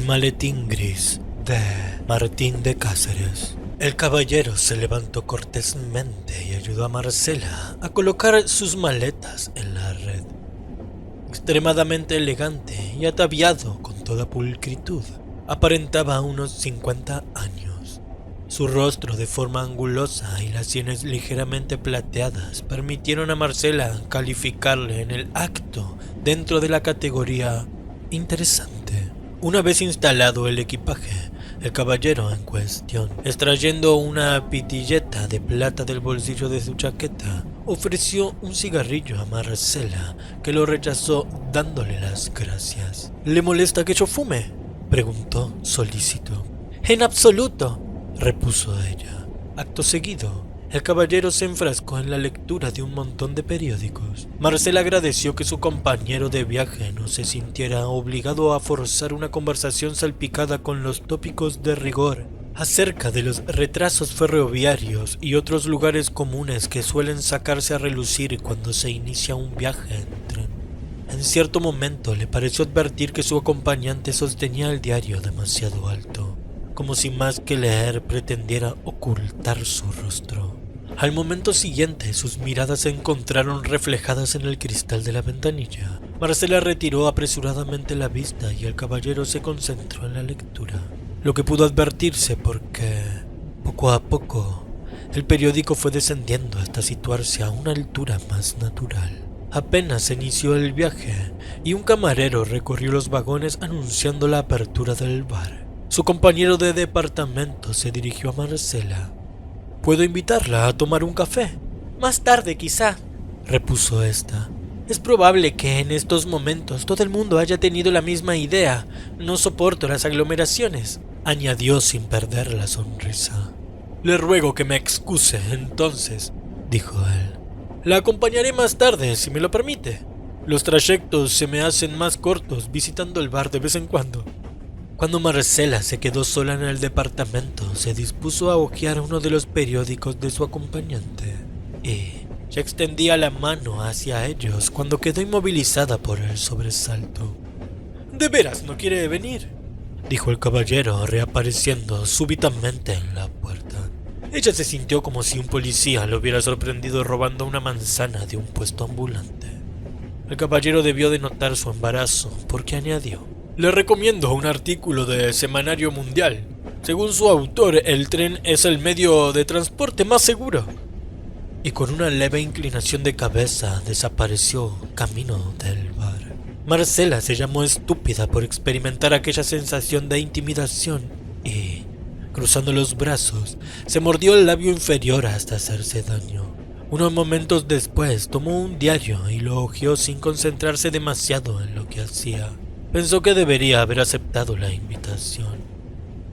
El maletín gris de Martín de Cáceres. El caballero se levantó cortésmente y ayudó a Marcela a colocar sus maletas en la red. Extremadamente elegante y ataviado con toda pulcritud, aparentaba unos 50 años. Su rostro de forma angulosa y las sienes ligeramente plateadas permitieron a Marcela calificarle en el acto dentro de la categoría interesante. Una vez instalado el equipaje, el caballero en cuestión, extrayendo una pitilleta de plata del bolsillo de su chaqueta, ofreció un cigarrillo a Marcela, que lo rechazó dándole las gracias. ¿Le molesta que yo fume?, preguntó solícito. En absoluto, repuso ella. Acto seguido, el caballero se enfrascó en la lectura de un montón de periódicos. Marcela agradeció que su compañero de viaje no se sintiera obligado a forzar una conversación salpicada con los tópicos de rigor acerca de los retrasos ferroviarios y otros lugares comunes que suelen sacarse a relucir cuando se inicia un viaje en tren. En cierto momento le pareció advertir que su acompañante sostenía el diario demasiado alto, como si más que leer pretendiera ocultar su rostro. Al momento siguiente, sus miradas se encontraron reflejadas en el cristal de la ventanilla. Marcela retiró apresuradamente la vista y el caballero se concentró en la lectura, lo que pudo advertirse porque, poco a poco, el periódico fue descendiendo hasta situarse a una altura más natural. Apenas se inició el viaje y un camarero recorrió los vagones anunciando la apertura del bar. Su compañero de departamento se dirigió a Marcela. ¿Puedo invitarla a tomar un café? Más tarde, quizá, repuso ésta. Es probable que en estos momentos todo el mundo haya tenido la misma idea. No soporto las aglomeraciones, añadió sin perder la sonrisa. Le ruego que me excuse, entonces, dijo él. La acompañaré más tarde, si me lo permite. Los trayectos se me hacen más cortos visitando el bar de vez en cuando. Cuando Marcela se quedó sola en el departamento, se dispuso a hojear uno de los periódicos de su acompañante y ya extendía la mano hacia ellos cuando quedó inmovilizada por el sobresalto. ¿De veras no quiere venir?, dijo el caballero, reapareciendo súbitamente en la puerta. Ella se sintió como si un policía lo hubiera sorprendido robando una manzana de un puesto ambulante. El caballero debió de notar su embarazo porque añadió: le recomiendo un artículo de Semanario Mundial. Según su autor, el tren es el medio de transporte más seguro. Y con una leve inclinación de cabeza desapareció camino del bar. Marcela se llamó estúpida por experimentar aquella sensación de intimidación y, cruzando los brazos, se mordió el labio inferior hasta hacerse daño. Unos momentos después tomó un diario y lo hojeó sin concentrarse demasiado en lo que hacía. Pensó que debería haber aceptado la invitación.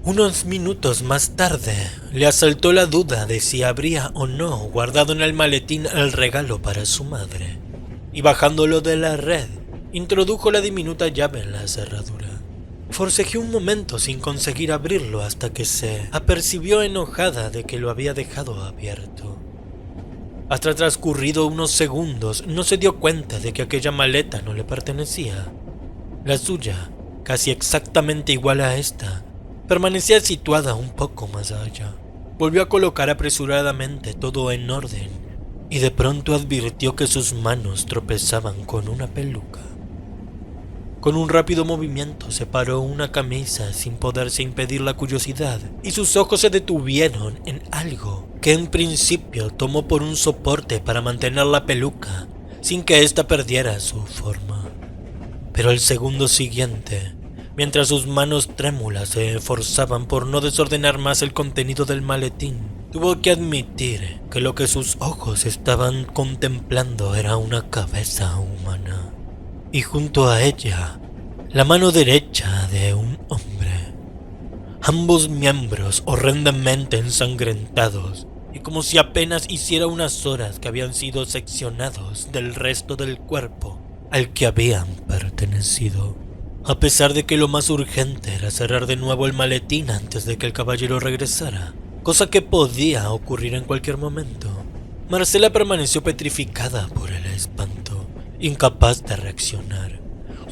Unos minutos más tarde, le asaltó la duda de si habría o no guardado en el maletín el regalo para su madre, y bajándolo de la red, introdujo la diminuta llave en la cerradura. Forcejeó un momento sin conseguir abrirlo hasta que se apercibió enojada de que lo había dejado abierto. Hasta transcurrido unos segundos, no se dio cuenta de que aquella maleta no le pertenecía. La suya, casi exactamente igual a esta, permanecía situada un poco más allá. Volvió a colocar apresuradamente todo en orden y de pronto advirtió que sus manos tropezaban con una peluca. Con un rápido movimiento separó una camisa sin poderse impedir la curiosidad y sus ojos se detuvieron en algo que en principio tomó por un soporte para mantener la peluca sin que ésta perdiera su forma. Pero al segundo siguiente, mientras sus manos trémulas se esforzaban por no desordenar más el contenido del maletín, tuvo que admitir que lo que sus ojos estaban contemplando era una cabeza humana, y junto a ella, la mano derecha de un hombre. Ambos miembros horrendamente ensangrentados, y como si apenas hiciera unas horas que habían sido seccionados del resto del cuerpo al que habían pertenecido. A pesar de que lo más urgente era cerrar de nuevo el maletín antes de que el caballero regresara, cosa que podía ocurrir en cualquier momento, Marcela permaneció petrificada por el espanto, incapaz de reaccionar.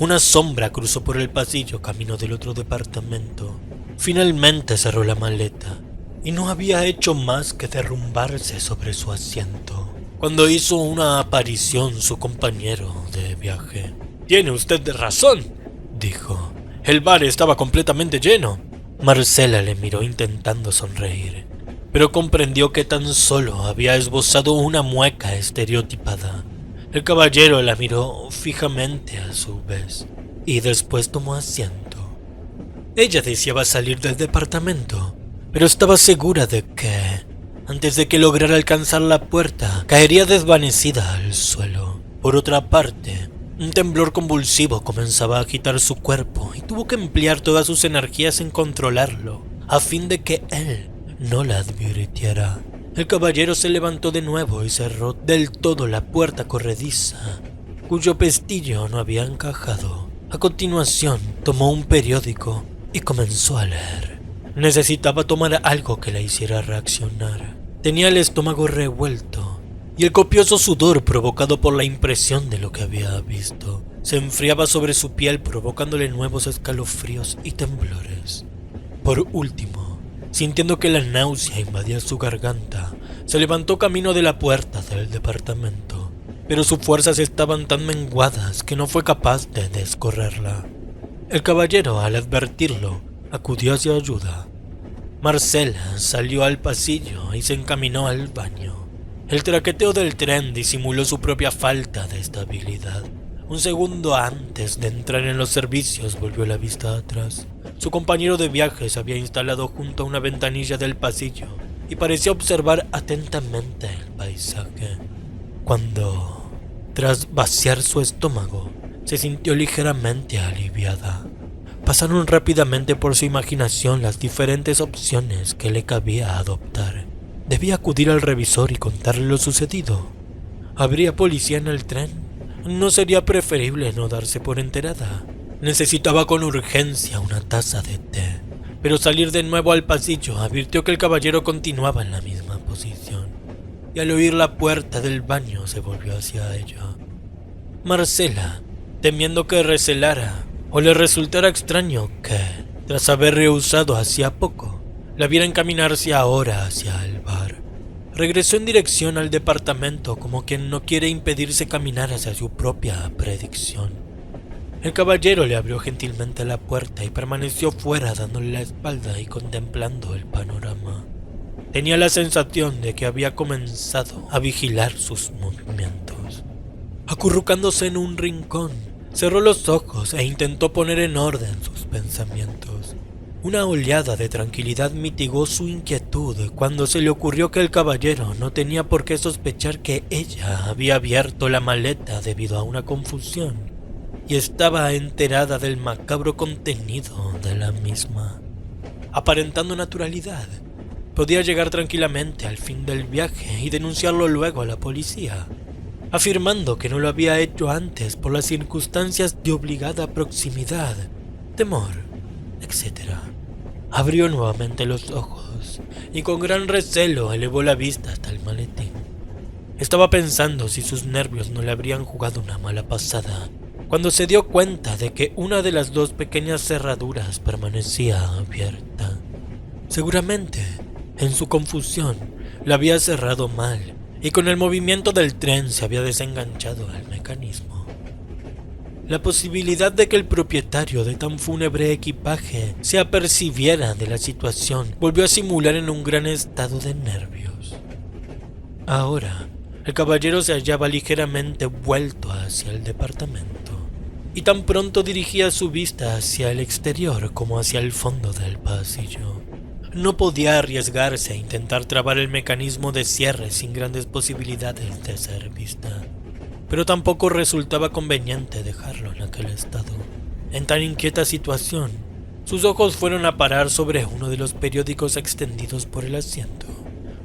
Una sombra cruzó por el pasillo camino del otro departamento. Finalmente cerró la maleta y no había hecho más que derrumbarse sobre su asiento cuando hizo una aparición su compañero de viaje. «Tiene usted razón», dijo. «El bar estaba completamente lleno». Marcela le miró intentando sonreír, pero comprendió que tan solo había esbozado una mueca estereotipada. El caballero la miró fijamente a su vez y después tomó asiento. Ella deseaba salir del departamento, pero estaba segura de que, antes de que lograra alcanzar la puerta, caería desvanecida al suelo. Por otra parte, un temblor convulsivo comenzaba a agitar su cuerpo y tuvo que emplear todas sus energías en controlarlo, a fin de que él no la advirtiera. El caballero se levantó de nuevo y cerró del todo la puerta corrediza, cuyo pestillo no había encajado. A continuación, tomó un periódico y comenzó a leer. Necesitaba tomar algo que la hiciera reaccionar. Tenía el estómago revuelto y el copioso sudor provocado por la impresión de lo que había visto se enfriaba sobre su piel, provocándole nuevos escalofríos y temblores. Por último, sintiendo que la náusea invadía su garganta, se levantó camino de la puerta del departamento, pero sus fuerzas estaban tan menguadas que no fue capaz de descorrerla. El caballero, al advertirlo, acudió a su ayuda. Marcela salió al pasillo y se encaminó al baño. El traqueteo del tren disimuló su propia falta de estabilidad. Un segundo antes de entrar en los servicios volvió la vista atrás. Su compañero de viaje se había instalado junto a una ventanilla del pasillo y parecía observar atentamente el paisaje. Cuando, tras vaciar su estómago, se sintió ligeramente aliviada. Pasaron rápidamente por su imaginación las diferentes opciones que le cabía adoptar. Debía acudir al revisor y contarle lo sucedido. ¿Habría policía en el tren? ¿No sería preferible no darse por enterada? Necesitaba con urgencia una taza de té, pero salir de nuevo al pasillo advirtió que el caballero continuaba en la misma posición, y al oír la puerta del baño se volvió hacia ella. Marcela, temiendo que recelara o le resultara extraño que, tras haber rehusado hacía poco, la viera encaminarse ahora hacia el bar, regresó en dirección al departamento como quien no quiere impedirse caminar hacia su propia predicción. El caballero le abrió gentilmente la puerta y permaneció fuera dándole la espalda y contemplando el panorama. Tenía la sensación de que había comenzado a vigilar sus movimientos. Acurrucándose en un rincón, cerró los ojos e intentó poner en orden sus pensamientos. Una oleada de tranquilidad mitigó su inquietud cuando se le ocurrió que el caballero no tenía por qué sospechar que ella había abierto la maleta debido a una confusión y estaba enterada del macabro contenido de la misma. Aparentando naturalidad, podía llegar tranquilamente al fin del viaje y denunciarlo luego a la policía, afirmando que no lo había hecho antes por las circunstancias de obligada proximidad, temor, etc. Abrió nuevamente los ojos y con gran recelo elevó la vista hasta el maletín. Estaba pensando si sus nervios no le habrían jugado una mala pasada, cuando se dio cuenta de que una de las dos pequeñas cerraduras permanecía abierta. Seguramente, en su confusión, la había cerrado mal y con el movimiento del tren se había desenganchado el mecanismo. La posibilidad de que el propietario de tan fúnebre equipaje se apercibiera de la situación volvió a simular en un gran estado de nervios. Ahora, el caballero se hallaba ligeramente vuelto hacia el departamento y tan pronto dirigía su vista hacia el exterior como hacia el fondo del pasillo. No podía arriesgarse a intentar trabar el mecanismo de cierre sin grandes posibilidades de ser vista, pero tampoco resultaba conveniente dejarlo en aquel estado. En tan inquieta situación, sus ojos fueron a parar sobre uno de los periódicos extendidos por el asiento.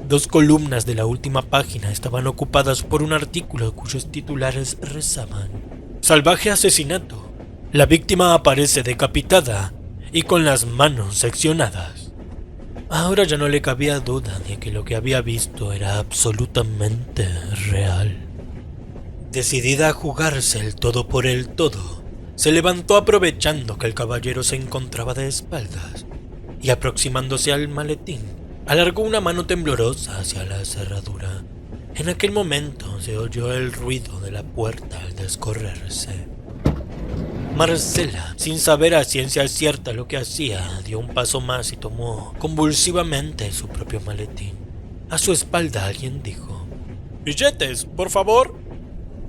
2 columnas de la última página estaban ocupadas por un artículo cuyos titulares rezaban: «Salvaje asesinato. La víctima aparece decapitada y con las manos seccionadas». Ahora ya no le cabía duda de que lo que había visto era absolutamente real. Decidida a jugarse el todo por el todo, Se levantó aprovechando que el caballero se encontraba de espaldas y aproximándose al maletín, alargó una mano temblorosa hacia la cerradura. En aquel momento se oyó el ruido de la puerta al descorrerse. Marcela, sin saber a ciencia cierta lo que hacía, dio un paso más y tomó convulsivamente su propio maletín. A su espalda alguien dijo: «¡Billetes, por favor!».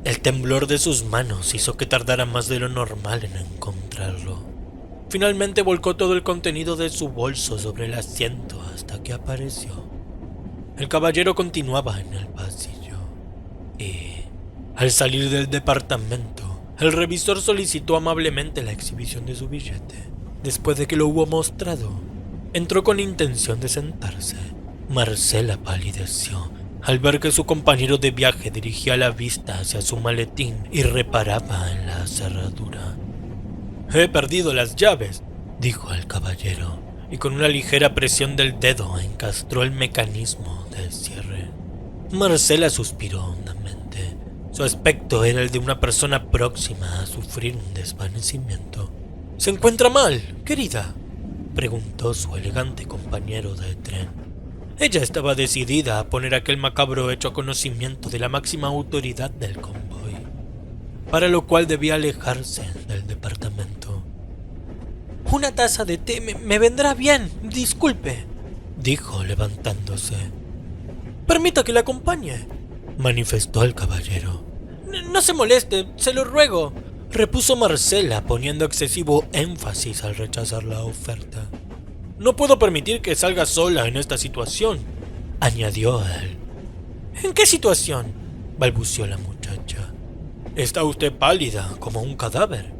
El temblor de sus manos hizo que tardara más de lo normal en encontrarlo. Finalmente volcó todo el contenido de su bolso sobre el asiento hasta que apareció. El caballero continuaba en el pasillo y, al salir del departamento, el revisor solicitó amablemente la exhibición de su billete. Después de que lo hubo mostrado, entró con intención de sentarse. Marcela palideció al ver que su compañero de viaje dirigía la vista hacia su maletín y reparaba en la cerradura. «He perdido las llaves», dijo el caballero, y con una ligera presión del dedo encastró el mecanismo de cierre. Marcela suspiró hondamente. Su aspecto era el de una persona próxima a sufrir un desvanecimiento. «¿Se encuentra mal, querida?», preguntó su elegante compañero de tren. Ella estaba decidida a poner aquel macabro hecho a conocimiento de la máxima autoridad del convoy, para lo cual debía alejarse del departamento. «Una taza de té me vendrá bien, disculpe», dijo levantándose. «Permita que la acompañe», manifestó el caballero. «No se moleste, se lo ruego», repuso Marcela, poniendo excesivo énfasis al rechazar la oferta. «No puedo permitir que salga sola en esta situación», añadió él. «¿En qué situación?», balbució la muchacha. «Está usted pálida como un cadáver»,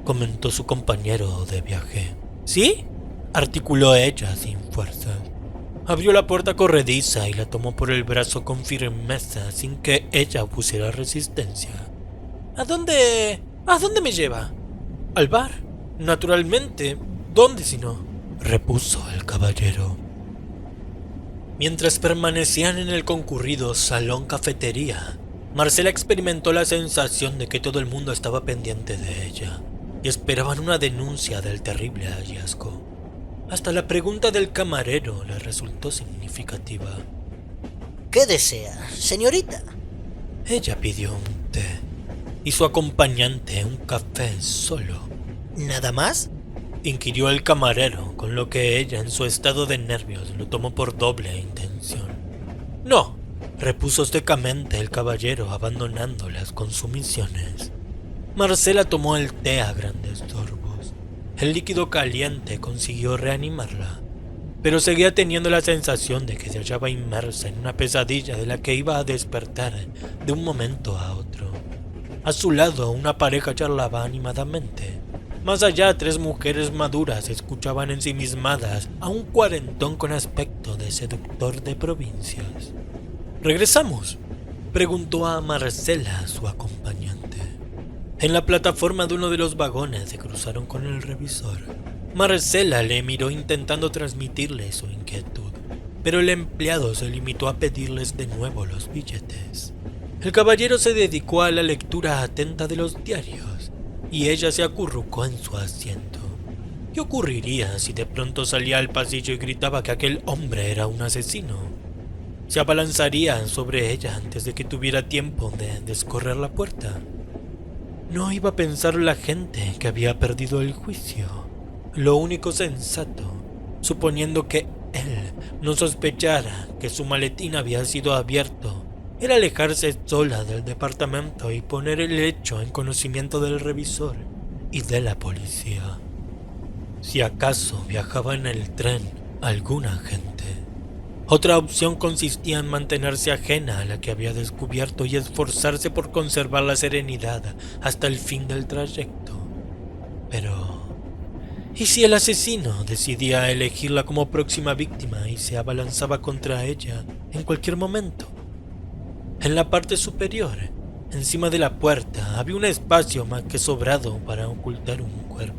comentó su compañero de viaje. «¿Sí?», articuló ella sin fuerza. Abrió la puerta corrediza y la tomó por el brazo con firmeza sin que ella pusiera resistencia. ¿A dónde me lleva?» «Al bar, naturalmente. ¿Dónde si no?», repuso el caballero. Mientras permanecían en el concurrido salón cafetería, Marcela experimentó la sensación de que todo el mundo estaba pendiente de ella y esperaban una denuncia del terrible hallazgo. Hasta la pregunta del camarero le resultó significativa. ¿Qué desea, señorita? Ella pidió un té y su acompañante un café solo. ¿Nada más?, inquirió el camarero, con lo que ella, en su estado de nervios, lo tomó por doble intención. «No», repuso secamente el caballero, abandonando las consumiciones. Marcela tomó el té a grandes sorbos. El líquido caliente consiguió reanimarla, pero seguía teniendo la sensación de que se hallaba inmersa en una pesadilla de la que iba a despertar de un momento a otro. A su lado, una pareja charlaba animadamente. Más allá, 3 mujeres maduras escuchaban ensimismadas a un cuarentón con aspecto de seductor de provincias. «¿Regresamos?», preguntó a Marcela su acompañante. En la plataforma de uno de los vagones se cruzaron con el revisor. Marcela le miró intentando transmitirle su inquietud, pero el empleado se limitó a pedirles de nuevo los billetes. El caballero se dedicó a la lectura atenta de los diarios y ella se acurrucó en su asiento. ¿Qué ocurriría si de pronto salía al pasillo y gritaba que aquel hombre era un asesino? Se abalanzaría sobre ella antes de que tuviera tiempo de descorrer la puerta. No iba a pensar la gente que había perdido el juicio. Lo único sensato, suponiendo que él no sospechara que su maletín había sido abierto, era alejarse sola del departamento y poner el hecho en conocimiento del revisor y de la policía. Si acaso viajaba en el tren alguna gente. Otra opción consistía en mantenerse ajena a la que había descubierto y esforzarse por conservar la serenidad hasta el fin del trayecto. Pero ¿y si el asesino decidía elegirla como próxima víctima y se abalanzaba contra ella en cualquier momento? En la parte superior, encima de la puerta, había un espacio más que sobrado para ocultar un cuerpo.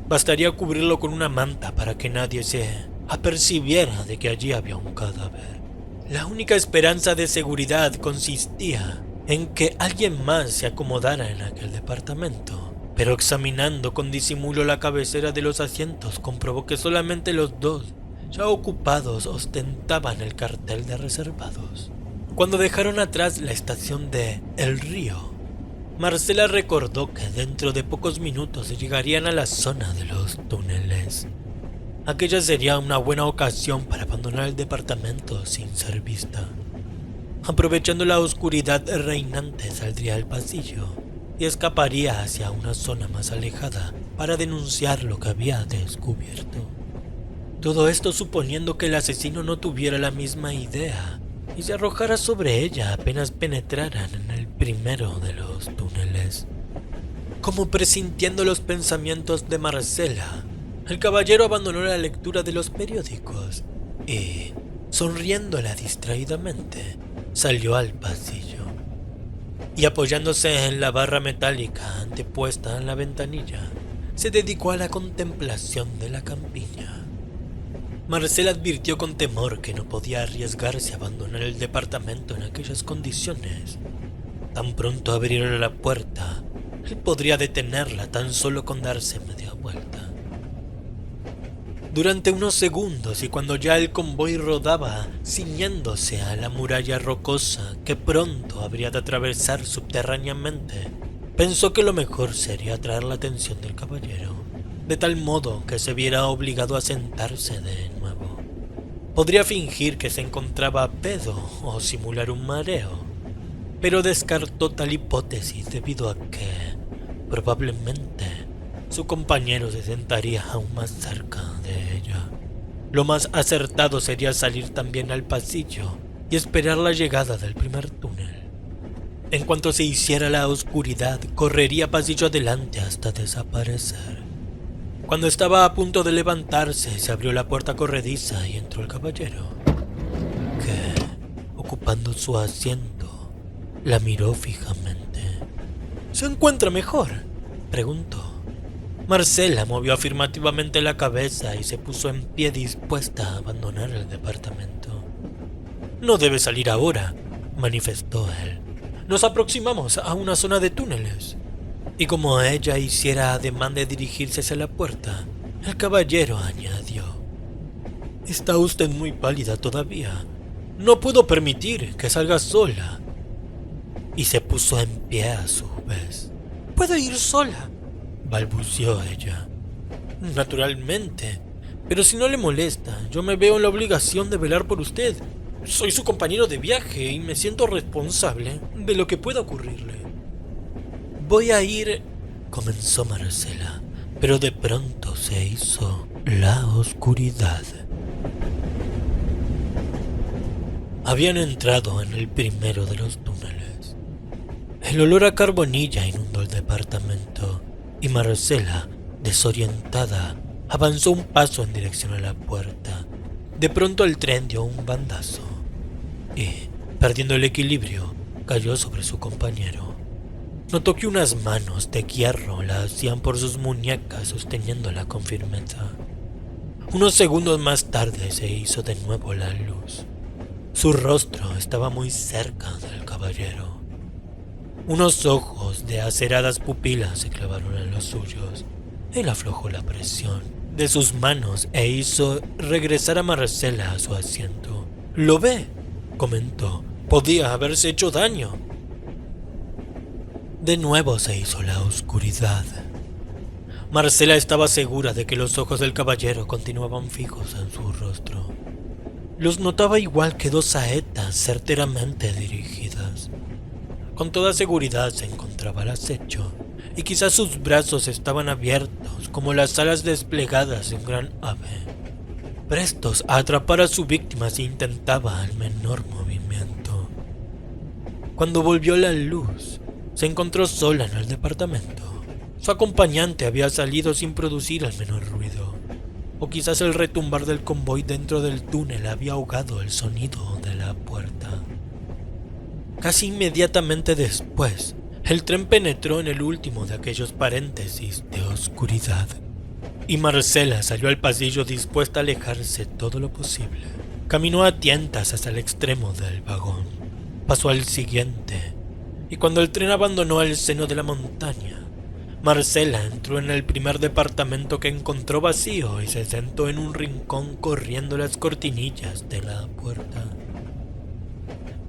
Bastaría cubrirlo con una manta para que nadie se apercibiera de que allí había un cadáver. La única esperanza de seguridad consistía en que alguien más se acomodara en aquel departamento. pero examinando con disimulo la cabecera de los asientos comprobó que solamente los dos ya ocupados ostentaban el cartel de reservados. Cuando dejaron atrás la estación de El Río, Marcela recordó que dentro de pocos minutos llegarían a la zona de los túneles. Aquella sería una buena ocasión para abandonar el departamento sin ser vista. Aprovechando la oscuridad reinante, saldría al pasillo y escaparía hacia una zona más alejada para denunciar lo que había descubierto. Todo esto suponiendo que el asesino no tuviera la misma idea y se arrojara sobre ella apenas penetraran en el primero de los túneles. Como presintiendo los pensamientos de Marcela, el caballero abandonó la lectura de los periódicos y, sonriéndola distraídamente, salió al pasillo. Y apoyándose en la barra metálica antepuesta en la ventanilla, se dedicó a la contemplación de la campiña. Marcela advirtió con temor que no podía arriesgarse a abandonar el departamento en aquellas condiciones. Tan pronto abriera la puerta, él podría detenerla tan solo con darse media vuelta. Durante unos segundos y cuando ya el convoy rodaba ciñéndose a la muralla rocosa que pronto habría de atravesar subterráneamente, pensó que lo mejor sería atraer la atención del caballero, de tal modo que se viera obligado a sentarse de nuevo. Podría fingir que se encontraba pedo o simular un mareo, pero descartó tal hipótesis debido a que, probablemente, su compañero se sentaría aún más cerca de ella. Lo más acertado sería salir también al pasillo y esperar la llegada del primer túnel. En cuanto se hiciera la oscuridad, correría pasillo adelante hasta desaparecer. Cuando estaba a punto de levantarse, se abrió la puerta corrediza y entró el caballero, que, ocupando su asiento, la miró fijamente. ¿Se encuentra mejor?, preguntó. Marcela movió afirmativamente la cabeza y se puso en pie dispuesta a abandonar el departamento. «No debe salir ahora», manifestó él. «Nos aproximamos a una zona de túneles». Y como ella hiciera ademán de dirigirse hacia la puerta, el caballero añadió: «Está usted muy pálida todavía. No puedo permitir que salga sola». Y se puso en pie a su vez. «¿Puedo ir sola?», balbuceó ella. «Naturalmente, pero si no le molesta, yo me veo en la obligación de velar por usted. Soy su compañero de viaje y me siento responsable de lo que pueda ocurrirle». «Voy a ir», comenzó Marcela, pero de pronto se hizo la oscuridad. Habían entrado en el primero de los túneles. El olor a carbonilla inundó el departamento y Marcela, desorientada, avanzó un paso en dirección a la puerta. De pronto el tren dio un bandazo y, perdiendo el equilibrio, cayó sobre su compañero. Notó que unas manos de hierro la hacían por sus muñecas sosteniéndola con firmeza. Unos segundos más tarde se hizo de nuevo la luz. Su rostro estaba muy cerca del caballero. Unos ojos de aceradas pupilas se clavaron en los suyos. Él aflojó la presión de sus manos e hizo regresar a Marcela a su asiento. «¿Lo ve?», comentó. «Podía haberse hecho daño». De nuevo se hizo la oscuridad. Marcela estaba segura de que los ojos del caballero continuaban fijos en su rostro. Los notaba igual que dos saetas certeramente dirigidas. Con toda seguridad se encontraba al acecho, y quizás sus brazos estaban abiertos como las alas desplegadas de un gran ave, prestos a atrapar a su víctima si intentaba el menor movimiento. Cuando volvió la luz, se encontró sola en el departamento. Su acompañante había salido sin producir el menor ruido, o quizás el retumbar del convoy dentro del túnel había ahogado el sonido de la puerta. Casi inmediatamente después, el tren penetró en el último de aquellos paréntesis de oscuridad, y Marcela salió al pasillo dispuesta a alejarse todo lo posible. Caminó a tientas hasta el extremo del vagón, pasó al siguiente, y cuando el tren abandonó el seno de la montaña, Marcela entró en el primer departamento que encontró vacío y se sentó en un rincón corriendo las cortinillas de la puerta.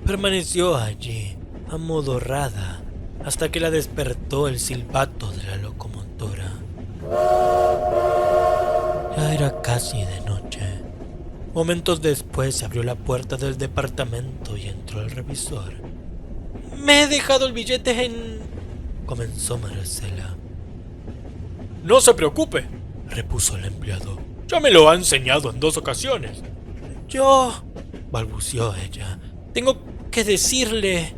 Permaneció allí, amodorrada, hasta que la despertó el silbato de la locomotora. Ya era casi de noche. Momentos después se abrió la puerta del departamento y entró el revisor. «Me he dejado el billete en...», comenzó Marcela. «No se preocupe», repuso el empleado. «Ya me lo ha enseñado en 2 ocasiones». «Yo...», balbuceó ella. «Tengo que decirle...».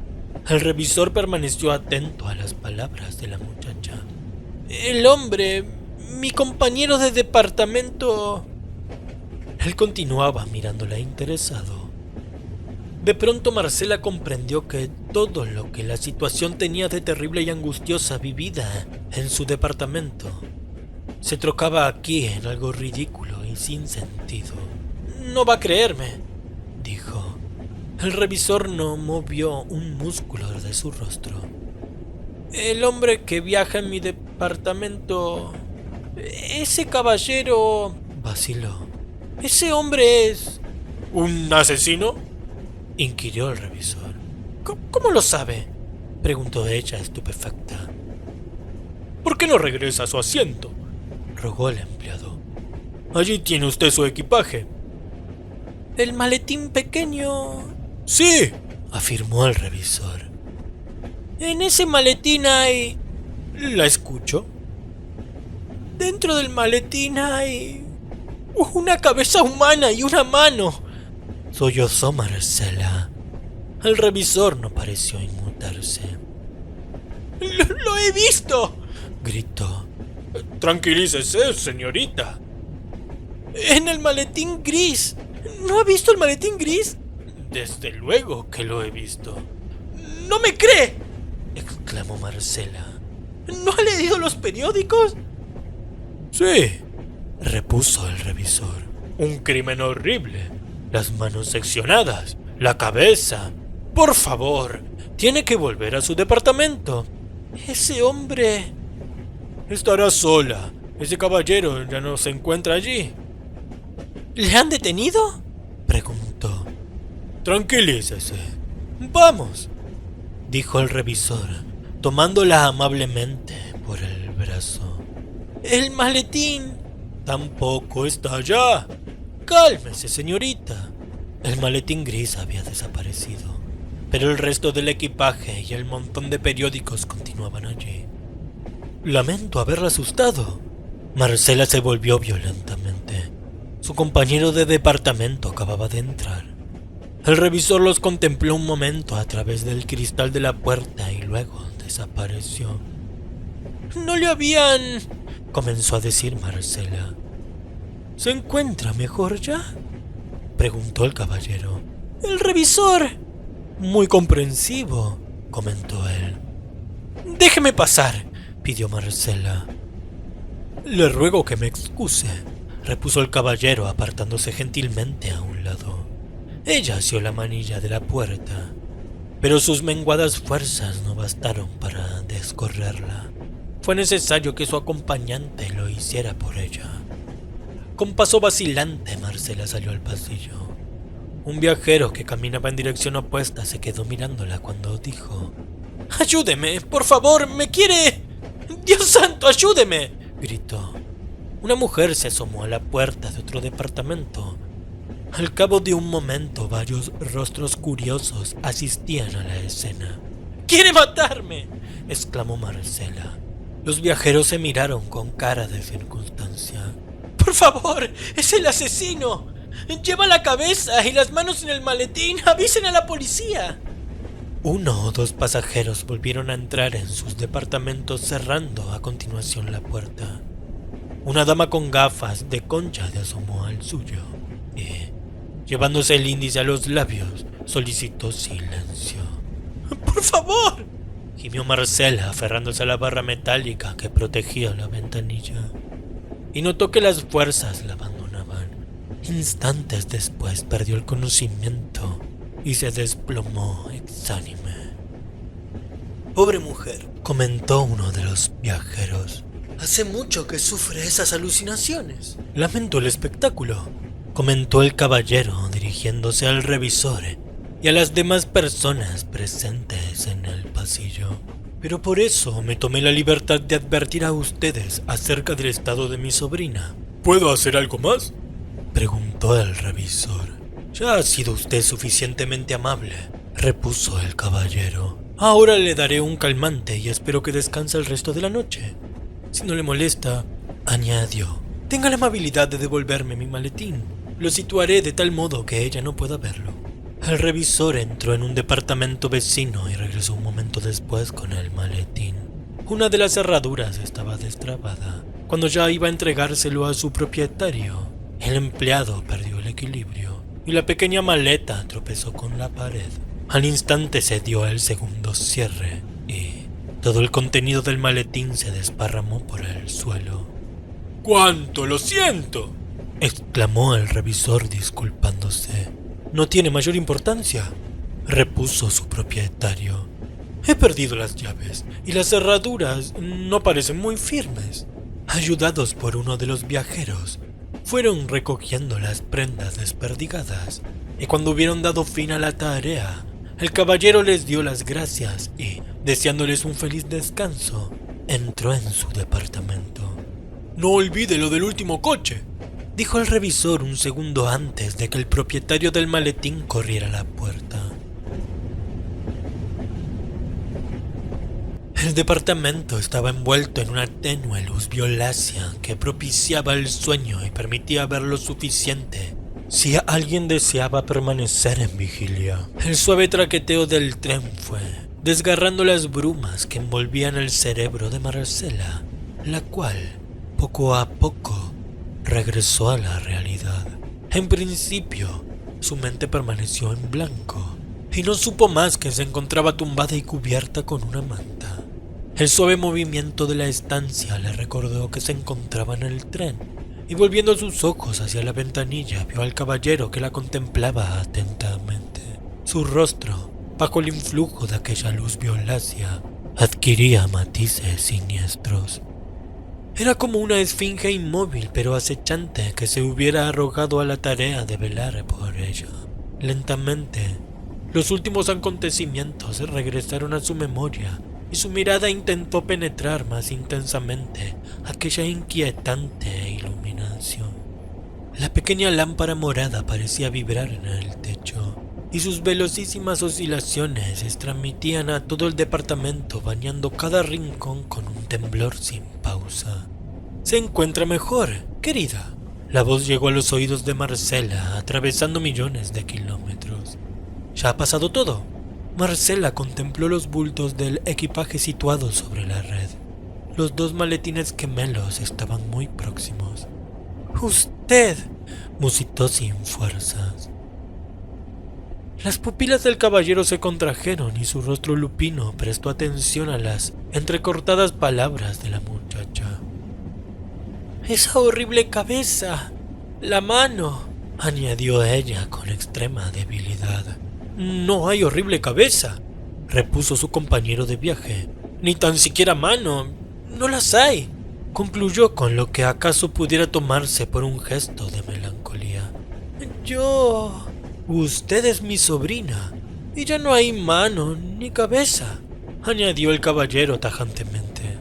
El revisor permaneció atento a las palabras de la muchacha. «El hombre, mi compañero de departamento...». Él continuaba mirándola interesado. De pronto Marcela comprendió que todo lo que la situación tenía de terrible y angustiosa vivida en su departamento se trocaba aquí en algo ridículo y sin sentido. «No va a creerme», dijo. El revisor no movió un músculo de su rostro. «El hombre que viaja en mi departamento... ese caballero...», vaciló. «Ese hombre es...». «¿Un asesino?», inquirió el revisor. «¿Cómo lo sabe?», preguntó ella estupefacta. «¿Por qué no regresa a su asiento?», rogó el empleado. «Allí tiene usted su equipaje». «¿El maletín pequeño...?» «Sí», afirmó el revisor. «En ese maletín hay...». «La escucho». «Dentro del maletín hay... una cabeza humana y una mano», sollozó Marcela. El revisor no pareció inmutarse. «¡Lo he visto!», gritó. «Tranquilícese, señorita». «En el maletín gris. ¿No ha visto el maletín gris?». «Desde luego que lo he visto». «¡No me cree!», exclamó Marcela. «¿No ha leído los periódicos?». «Sí», repuso el revisor. «Un crimen horrible. Las manos seccionadas, la cabeza. Por favor, tiene que volver a su departamento». «Ese hombre...». «Estará sola. Ese caballero ya no se encuentra allí». «¿Le han detenido?», preguntó. «Tranquilícese. Vamos», dijo el revisor, tomándola amablemente por el brazo. «El maletín...». «Tampoco está allá». «Cálmese, señorita». El maletín gris había desaparecido, pero el resto del equipaje y el montón de periódicos continuaban allí. «Lamento haberla asustado». Marcela se volvió violentamente. Su compañero de departamento acababa de entrar. El revisor los contempló un momento a través del cristal de la puerta y luego desapareció. «No le habían...», comenzó a decir Marcela. «¿Se encuentra mejor ya?», preguntó el caballero. «El revisor...». «Muy comprensivo», comentó él. «Déjeme pasar», pidió Marcela. «Le ruego que me excuse», repuso el caballero apartándose gentilmente a un lado. Ella asió la manilla de la puerta, pero sus menguadas fuerzas no bastaron para descorrerla. Fue necesario que su acompañante lo hiciera por ella. Con paso vacilante, Marcela salió al pasillo. Un viajero que caminaba en dirección opuesta se quedó mirándola cuando dijo: «Ayúdeme, por favor, me quiere... ¡Dios santo, ayúdeme!», gritó. Una mujer se asomó a la puerta de otro departamento. Al cabo de un momento, varios rostros curiosos asistían a la escena. «¡Quiere matarme!», exclamó Marcela. Los viajeros se miraron con cara de circunstancia. «Por favor, es el asesino. Lleva la cabeza y las manos en el maletín. Avisen a la policía». 1 o 2 pasajeros volvieron a entrar en sus departamentos, cerrando a continuación la puerta. Una dama con gafas de concha se asomó al suyo y, llevándose el índice a los labios, solicitó silencio. «¡Por favor!», gimió Marcela, aferrándose a la barra metálica que protegía la ventanilla, y notó que las fuerzas la abandonaban. Instantes después perdió el conocimiento y se desplomó exánime. Pobre mujer, comentó uno de los viajeros. Hace mucho que sufre esas alucinaciones. Lamento el espectáculo, comentó el caballero dirigiéndose al revisor y a las demás personas presentes en el pasillo. Pero por eso me tomé la libertad de advertir a ustedes acerca del estado de mi sobrina. ¿Puedo hacer algo más?, preguntó el revisor. Ya ha sido usted suficientemente amable, repuso el caballero. Ahora le daré un calmante y espero que descanse el resto de la noche. Si no le molesta, añadió, tenga la amabilidad de devolverme mi maletín. Lo situaré de tal modo que ella no pueda verlo. El revisor entró en un departamento vecino y regresó un momento después con el maletín. Una de las cerraduras estaba destrabada. Cuando ya iba a entregárselo a su propietario, el empleado perdió el equilibrio y la pequeña maleta tropezó con la pared. Al instante se dio el segundo cierre y todo el contenido del maletín se desparramó por el suelo. ¡Cuánto lo siento!, exclamó el revisor disculpándose. No tiene mayor importancia, repuso su propietario. He perdido las llaves y las cerraduras no parecen muy firmes. Ayudados por uno de los viajeros, fueron recogiendo las prendas desperdigadas y cuando hubieron dado fin a la tarea, el caballero les dio las gracias y, deseándoles un feliz descanso, entró en su departamento. No olvide lo del último coche, dijo el revisor un segundo antes de que el propietario del maletín corriera a la puerta. El departamento estaba envuelto en una tenue luz violácea que propiciaba el sueño y permitía ver lo suficiente si alguien deseaba permanecer en vigilia. El suave traqueteo del tren fue desgarrando las brumas que envolvían el cerebro de Marcela, la cual, poco a poco, regresó a la realidad. En principio, su mente permaneció en blanco y no supo más que se encontraba tumbada y cubierta con una manta. El suave movimiento de la estancia le recordó que se encontraba en el tren, y volviendo sus ojos hacia la ventanilla vio al caballero que la contemplaba atentamente. Su rostro, bajo el influjo de aquella luz violácea, adquiría matices siniestros. Era como una esfinge inmóvil pero acechante que se hubiera arrojado a la tarea de velar por ella. Lentamente, los últimos acontecimientos regresaron a su memoria y su mirada intentó penetrar más intensamente aquella inquietante iluminación. La pequeña lámpara morada parecía vibrar en el techo y sus velocísimas oscilaciones se transmitían a todo el departamento, bañando cada rincón con un temblor sin pausa. ¿Se encuentra mejor, querida? La voz llegó a los oídos de Marcela, atravesando millones de kilómetros. ¿Ya ha pasado todo? Marcela contempló los bultos del equipaje situados sobre la red. Los dos maletines gemelos estaban muy próximos. «¡Usted!», musitó sin fuerzas. Las pupilas del caballero se contrajeron y su rostro lupino prestó atención a las entrecortadas palabras de la muchacha. «Esa horrible cabeza, la mano», añadió ella con extrema debilidad. «No hay horrible cabeza», repuso su compañero de viaje. «Ni tan siquiera mano. No las hay», concluyó con lo que acaso pudiera tomarse por un gesto de melancolía. «Usted es mi sobrina, y ya no hay mano ni cabeza», añadió el caballero tajantemente.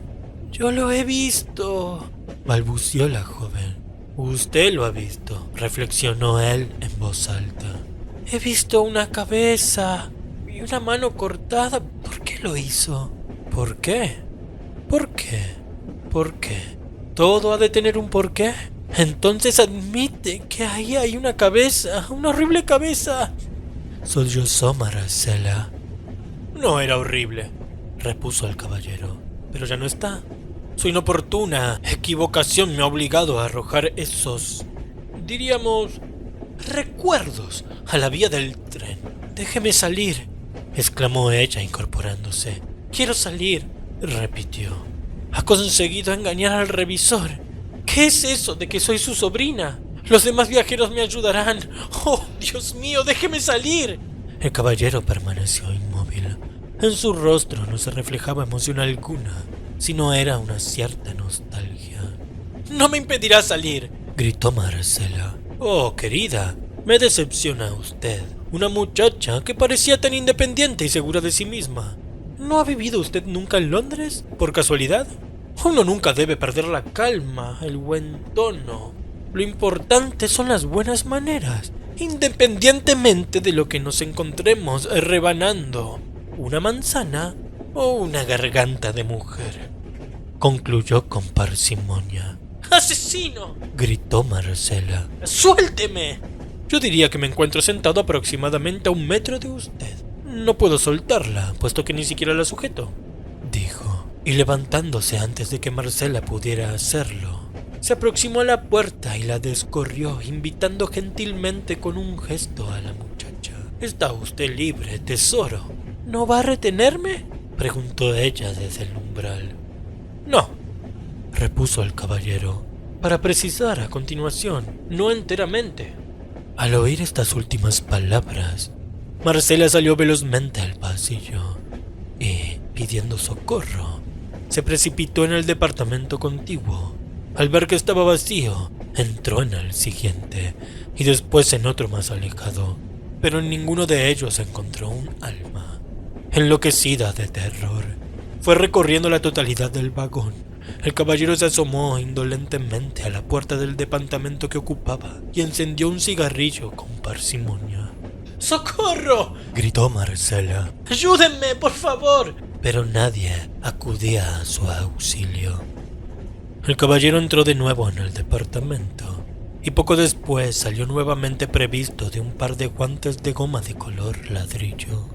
«Yo lo he visto», balbució la joven. «Usted lo ha visto», reflexionó él en voz alta. «He visto una cabeza y una mano cortada. ¿Por qué lo hizo?» «¿Por qué? ¿Por qué? ¿Por qué? ¿Todo ha de tener un porqué? Entonces admite que ahí hay una cabeza, una horrible cabeza», sollozó Marcela. «No era horrible», repuso el caballero, «pero ya no está. Su inoportuna equivocación me ha obligado a arrojar esos, diríamos, recuerdos a la vía del tren. Déjeme salir», exclamó ella incorporándose. «Quiero salir», repitió. «Ha conseguido engañar al revisor. ¿Qué es eso de que soy su sobrina? Los demás viajeros me ayudarán. ¡Oh, Dios mío, déjeme salir!». El caballero permaneció inmóvil, En su rostro no se reflejaba emoción alguna, sino era una cierta nostalgia. «¡No me impedirá salir!», gritó Marcela. «Oh, querida, me decepciona usted. Una muchacha que parecía tan independiente y segura de sí misma. ¿No ha vivido usted nunca en Londres, por casualidad? Uno nunca debe perder la calma, el buen tono. Lo importante son las buenas maneras, independientemente de lo que nos encontremos rebanando, una manzana o una garganta de mujer», concluyó con parsimonia. «¡Asesino!», gritó Marcela. «¡Suélteme! Yo diría que me encuentro sentado aproximadamente a 1 metro de usted. No puedo soltarla, puesto que ni siquiera la sujeto», dijo, y levantándose antes de que Marcela pudiera hacerlo, se aproximó a la puerta y la descorrió, invitando gentilmente con un gesto a la muchacha. «Está usted libre, tesoro. ¿No va a retenerme?», preguntó ella desde el umbral. «No», repuso el caballero, para precisar a continuación, no enteramente. Al oír estas últimas palabras, Marcela salió velozmente al pasillo y, pidiendo socorro, se precipitó en el departamento contiguo. Al ver que estaba vacío, entró en el siguiente y después en otro más alejado, pero en ninguno de ellos encontró un alma. Enloquecida de terror, fue recorriendo la totalidad del vagón. El caballero se asomó indolentemente a la puerta del departamento que ocupaba y encendió un cigarrillo con parsimonia. «¡Socorro!», gritó Marcela. «¡Ayúdenme, por favor!». Pero nadie acudía a su auxilio. El caballero entró de nuevo en el departamento y poco después salió nuevamente previsto de un par de guantes de goma de color ladrillo.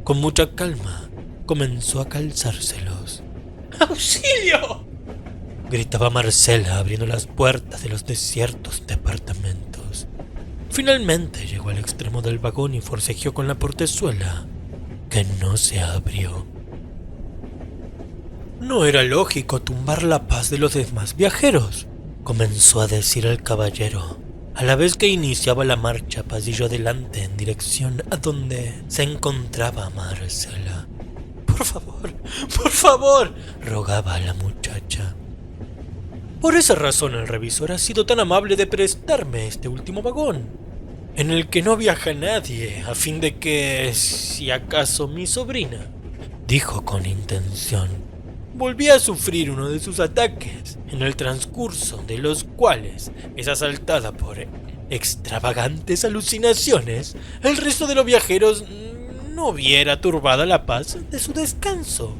Con mucha calma comenzó a calzárselos. «¡Auxilio!», gritaba Marcela abriendo las puertas de los desiertos departamentos. Finalmente llegó al extremo del vagón y forcejeó con la portezuela, que no se abrió. «No era lógico tumbar la paz de los demás viajeros», comenzó a decir el caballero, a la vez que iniciaba la marcha pasillo adelante en dirección a donde se encontraba Marcela. Por favor», rogaba la muchacha. «Por esa razón el revisor ha sido tan amable de prestarme este último vagón, en el que no viaja nadie, a fin de que, si acaso mi sobrina», dijo con intención, «volví a sufrir uno de sus ataques, en el transcurso de los cuales es asaltada por extravagantes alucinaciones, el resto de los viajeros no viera turbada la paz de su descanso»,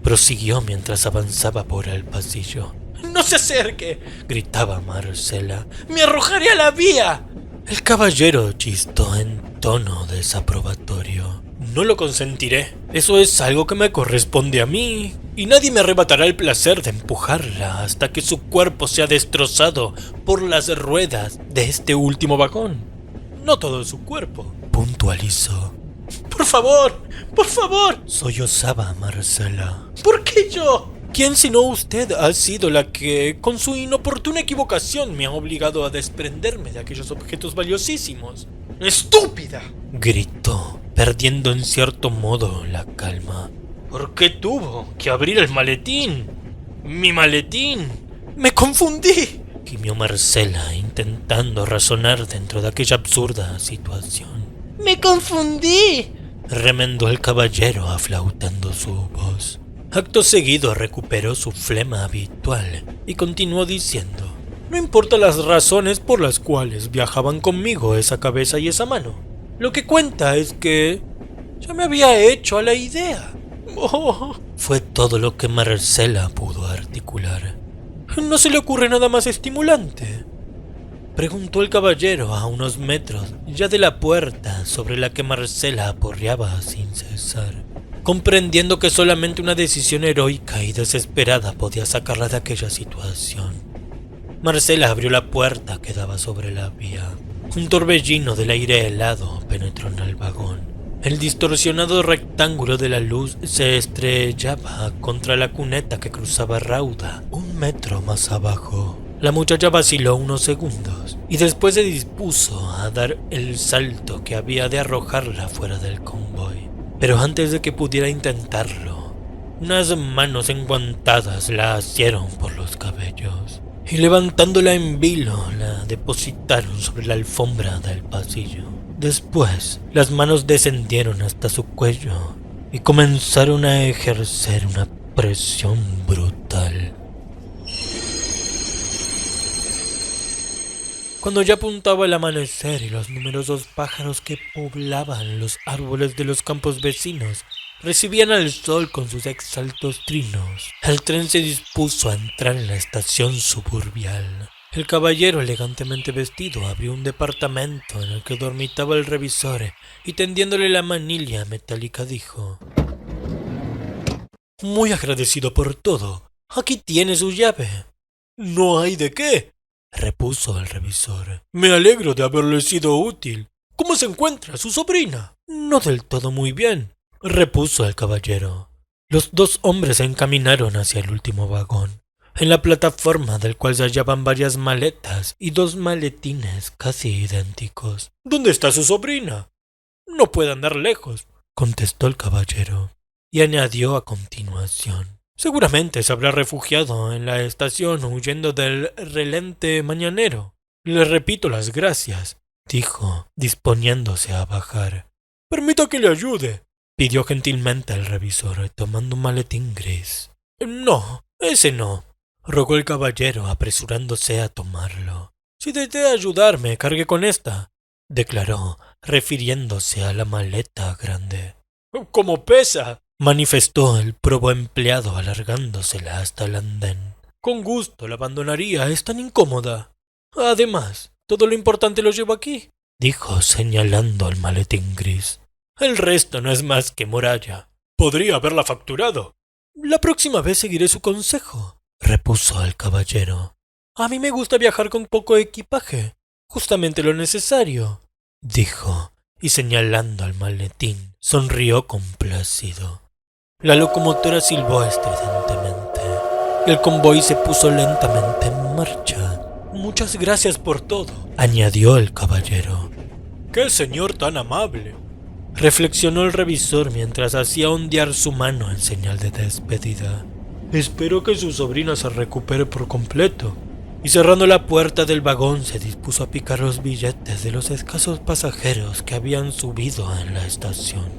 prosiguió mientras avanzaba por el pasillo. «¡No se acerque!», gritaba Marcela. «¡Me arrojaré a la vía!». El caballero chistó en tono desaprobatorio. «No lo consentiré. Eso es algo que me corresponde a mí, y nadie me arrebatará el placer de empujarla hasta que su cuerpo sea destrozado por las ruedas de este último vagón. No todo su cuerpo», puntualizó. Por favor», sollozaba Marcela. «¿Por qué yo? ¿Quién sino usted ha sido la que, con su inoportuna equivocación, me ha obligado a desprenderme de aquellos objetos valiosísimos?» «¡Estúpida!», gritó, perdiendo en cierto modo la calma. «¿Por qué tuvo que abrir el maletín? ¡Mi maletín! ¡Me confundí!», gimió Marcela, intentando razonar dentro de aquella absurda situación. «¡Me confundí!», remendó el caballero aflautando su voz. Acto seguido recuperó su flema habitual y continuó diciendo: «No importa las razones por las cuales viajaban conmigo esa cabeza y esa mano. Lo que cuenta es que ya me había hecho a la idea». «Oh», fue todo lo que Marcela pudo articular. «¿No se le ocurre nada más estimulante?», preguntó el caballero a unos metros ya de la puerta sobre la que Marcela aporreaba sin cesar, comprendiendo que solamente una decisión heroica y desesperada podía sacarla de aquella situación. Marcela abrió la puerta que daba sobre la vía. Un torbellino del aire helado penetró en el vagón. El distorsionado rectángulo de la luz se estrellaba contra la cuneta que cruzaba rauda 1 metro más abajo. La muchacha vaciló unos segundos y después se dispuso a dar el salto que había de arrojarla fuera del convoy. Pero antes de que pudiera intentarlo, unas manos enguantadas la asieron por los cabellos y levantándola en vilo la depositaron sobre la alfombra del pasillo. Después, las manos descendieron hasta su cuello y comenzaron a ejercer una presión brutal. Cuando ya apuntaba el amanecer y los numerosos pájaros que poblaban los árboles de los campos vecinos recibían al sol con sus exaltos trinos, el tren se dispuso a entrar en la estación suburbial. El caballero elegantemente vestido abrió un departamento en el que dormitaba el revisor y tendiéndole la manilla metálica dijo: «Muy agradecido por todo. Aquí tiene su llave». «No hay de qué», repuso el revisor. «Me alegro de haberle sido útil. ¿Cómo se encuentra su sobrina?» «No del todo muy bien», repuso el caballero. Los dos hombres se encaminaron hacia el último vagón, en la plataforma del cual se hallaban varias maletas y dos maletines casi idénticos. «¿Dónde está su sobrina?» «No puede andar lejos», contestó el caballero, y añadió a continuación: «Seguramente se habrá refugiado en la estación huyendo del relente mañanero. Le repito las gracias», dijo, disponiéndose a bajar. «Permita que le ayude», pidió gentilmente el revisor, tomando un maletín gris. «No, ese no», rogó el caballero, apresurándose a tomarlo. «Si desea ayudarme, cargue con esta», declaró, refiriéndose a la maleta grande. «¿Cómo pesa?», manifestó el probo empleado alargándosela hasta el andén. «Con gusto la abandonaría, es tan incómoda. Además, todo lo importante lo llevo aquí», dijo señalando el maletín gris. «El resto no es más que moralla. Podría haberla facturado». «La próxima vez seguiré su consejo», repuso el caballero. «A mí me gusta viajar con poco equipaje, justamente lo necesario», dijo, y señalando al maletín, sonrió complacido. La locomotora silbó estridentemente. El convoy se puso lentamente en marcha. «Muchas gracias por todo», añadió el caballero. «¡Qué señor tan amable!», reflexionó el revisor mientras hacía ondear su mano en señal de despedida. «Espero que su sobrina se recupere por completo». Y cerrando la puerta del vagón se dispuso a picar los billetes de los escasos pasajeros que habían subido en la estación.